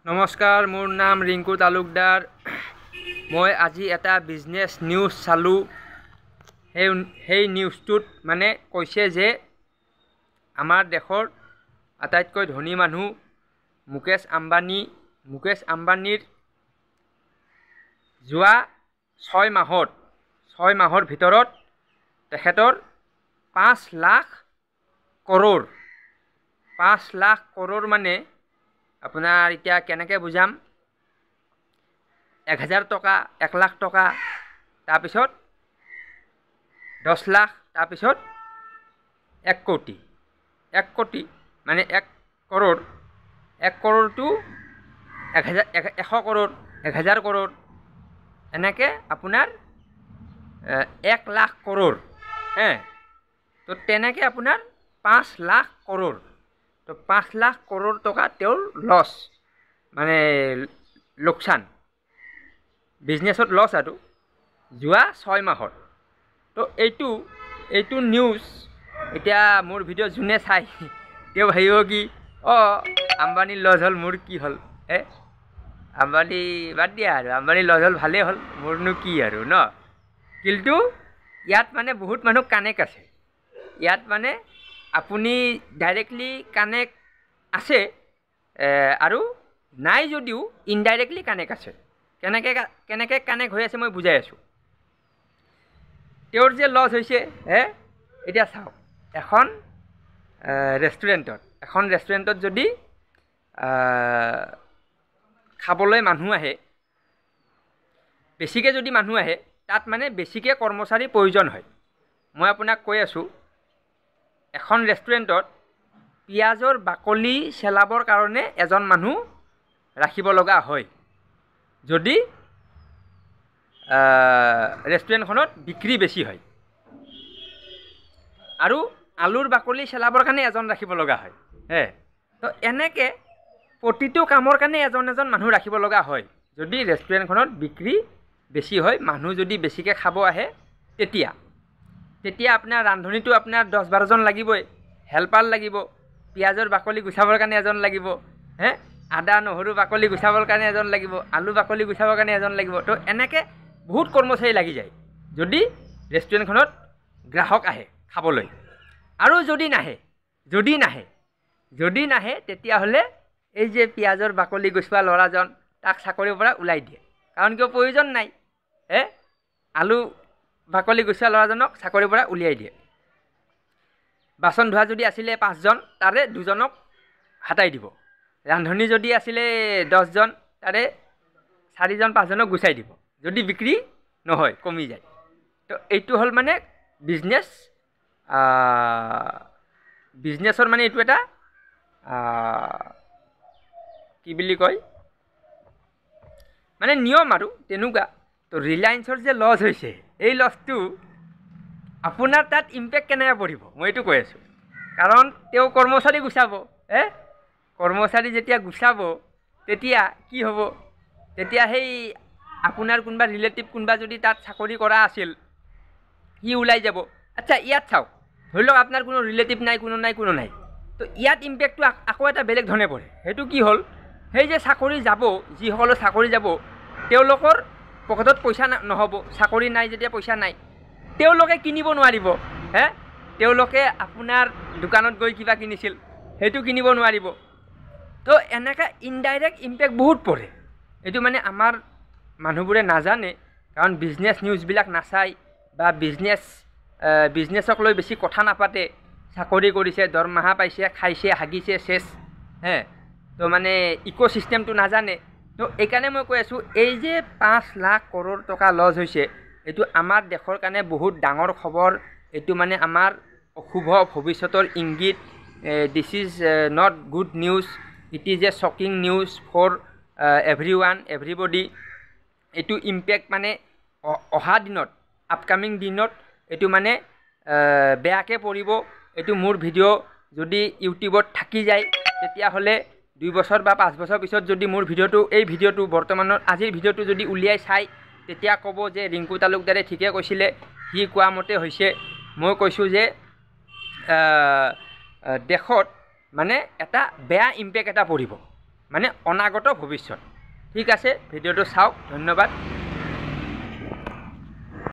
নমস্কাৰ, মোৰ নাম ৰিংকু তালুকদাৰ। মই আজি এটা বিজনেছ নিউজ চালোঁ। সেই নিউজটোত মানে কৈছে যে আমাৰ দেশৰ আটাইতকৈ ধনী মানুহ মুকেশ আম্বানীৰ যোৱা 6 মাহৰ ভিতৰত তেখেতৰ 5 লাখ কৰোৰ মানে আপোনাৰ এতিয়া কেনেকৈ বুজাম, 1000 টকা, 1 লাখ টকা, তাৰপিছত 10 লাখ, তাৰপিছত 1 কোটি। 1 কোটি মানে 1 কৰোৰ, 1 কৰোৰটো 100 কৰোৰ, 1000 কৰোৰ, এনেকৈ আপোনাৰ 1 লাখ কৰোৰ। তো তেনেকৈ আপোনাৰ 5 লাখ কৰোৰ। তো 5 লাখ কৰোৰ টকা তেওঁৰ লছ, মানে লোকচান, বিজনেছত লছ আৰু যোৱা 6 মাহত। তো এইটো নিউজ এতিয়া মোৰ ভিডিঅ' যোনে চাই তেওঁ ভাবিব কি, আম্বানীৰ লছ হ'ল, মোৰ কি হ'ল? আম্বানী বাদ দিয়া আৰু, আম্বানীৰ লছ হ'ল, ভালেই হ'ল, মোৰনো কি আৰু ন। কিন্তু ইয়াত মানে বহুত মানুহ কানেক্ট আছে। ইয়াত মানে আপুনি ডাইৰেক্টলি কানেক্ট আছে আৰু নাই যদিও ইনডাইৰেক্টলি কানেক্ট আছে। কেনেকৈ কানেক্ট হৈ আছে মই বুজাই আছোঁ। তেওঁৰ যে লছ হৈছে, এতিয়া চাওক, এখন ৰেষ্টুৰেণ্টত যদি খাবলৈ মানুহ আহে, বেছিকৈ যদি মানুহ আহে, তাত মানে বেছিকৈ কৰ্মচাৰীৰ প্ৰয়োজন হয়। মই আপোনাক কৈ আছোঁ, এখন ৰেষ্টুৰেণ্টত পিঁয়াজৰ বাকলি চেলাবৰ কাৰণে এজন মানুহ ৰাখিব লগা হয় যদি ৰেষ্টুৰেণ্টখনত বিক্ৰী বেছি হয়, আৰু আলুৰ বাকলি চেলাবৰ কাৰণে এজন ৰাখিব লগা হয়। তো এনেকৈ প্ৰতিটো কামৰ কাৰণে এজন মানুহ ৰাখিব লগা হয় যদি ৰেষ্টুৰেণ্টখনত বিক্ৰী বেছি হয়, মানুহ যদি বেছিকৈ খাব আহে, তেতিয়া আপোনাৰ ৰান্ধনীটো আপোনাৰ 10-12 জন লাগিবই, হেল্পাৰ লাগিব, পিঁয়াজৰ বাকলি গুচাবৰ কাৰণে এজন লাগিব, আদা নহৰু বাকলি গুচাবৰ কাৰণে এজন লাগিব, আলু বাকলি গুচাবৰ কাৰণে এজন লাগিব। তো এনেকৈ বহুত কৰ্মচাৰী লাগি যায় যদি ৰেষ্টুৰেণ্টখনত গ্ৰাহক আহে খাবলৈ। আৰু যদি নাহে তেতিয়াহ'লে এই যে পিঁয়াজৰ বাকলি গুচোৱা ল'ৰাজন, তাক চাকৰিৰ পৰা ওলাই দিয়ে। কাৰণ কিয়? প্ৰয়োজন নাই। আলু বাকলি গুচোৱা ল'ৰাজনক চাকৰিৰ পৰা উলিয়াই দিয়ে। বাচন ধোৱা যদি আছিলে 5 জন, তাৰে 2 জনক হটাই দিব। ৰান্ধনী যদি আছিলে 10 জন, তাৰে 4 জন 5 জনক গুচাই দিব যদি বিক্ৰী নহয়, কমি যায়। তো এইটো হ'ল মানে বিজনেছৰ মানে এইটো এটা কি বুলি কয়, মানে নিয়ম আৰু তেনেকুৱা। তো ৰিলায়েন্সৰ যে লছ হৈছে, এই লছটো আপোনাৰ তাত ইম্পেক্ট কেনেকৈ পৰিব মই এইটো কৈ আছোঁ। কাৰণ তেওঁ কৰ্মচাৰী গুচাব, কৰ্মচাৰী যেতিয়া গুচাব তেতিয়া কি হ'ব? তেতিয়া সেই আপোনাৰ কোনোবা ৰিলেটিভ কোনোবা যদি তাত চাকৰি কৰা আছিল, সি ওলাই যাব। আচ্ছা, ইয়াত চাওক, ধৰি লওক আপোনাৰ কোনো ৰিলেটিভ নাই, কোনো নাই। তো ইয়াত ইম্পেক্টটো আকৌ এটা বেলেগ ধৰণে পৰে। সেইটো কি হ'ল? সেই যে চাকৰি যাব, যিসকলৰ চাকৰি যাব, তেওঁলোকৰ পকেটত পইচা নহ'ব। চাকৰি নাই যেতিয়া পইচা নাই, তেওঁলোকে কিনিব নোৱাৰিব। তেওঁলোকে আপোনাৰ দোকানত গৈ কিবা কিনিছিল, সেইটো কিনিব নোৱাৰিব। তো এনেকৈ ইনডাইৰেক্ট ইম্পেক্ট বহুত পৰে। এইটো মানে আমাৰ মানুহবোৰে নাজানে, কাৰণ বিজনেছ নিউজবিলাক নাচায় বা বিজনেছক লৈ বেছি কথা নাপাতে। চাকৰি কৰিছে, দৰমহা পাইছে, খাইছে, হাগিছে, চেছ। তো মানে ইক'চিষ্টেমটো নাজানে। তো এইকাৰণে মই কৈ আছোঁ, এই যে 5 লাখ কৰোৰ টকা লছ হৈছে, এইটো আমাৰ দেশৰ কাৰণে বহুত ডাঙৰ খবৰ। এইটো মানে আমাৰ অশুভ ভৱিষ্যতৰ ইংগিত। This is not good news, it is a shocking news for everybody. এইটো ইম্পেক্ট মানে অহা দিনত, আপকামিং দিনত এইটো মানে বেয়াকৈ পৰিব। এইটো মোৰ ভিডিঅ' যদি ইউটিউবত থাকি যায়, তেতিয়াহ'লে 2 বছৰ বা 5 বছৰ পিছত যদি মোৰ এই ভিডিঅ'টো বৰ্তমানৰ আজিৰ ভিডিঅ'টো যদি উলিয়াই চাই, তেতিয়া ক'ব যে ৰিংকু তালুকদাৰে ঠিকে কৈছিলে, সি কোৱা মতে হৈছে। মই কৈছোঁ যে দেশত মানে এটা বেয়া ইম্পেক্ট এটা পৰিব। মানে অনাগত ভৱিষ্যত। ঠিক আছে, ভিডিঅ'টো চাওক, ধন্যবাদ।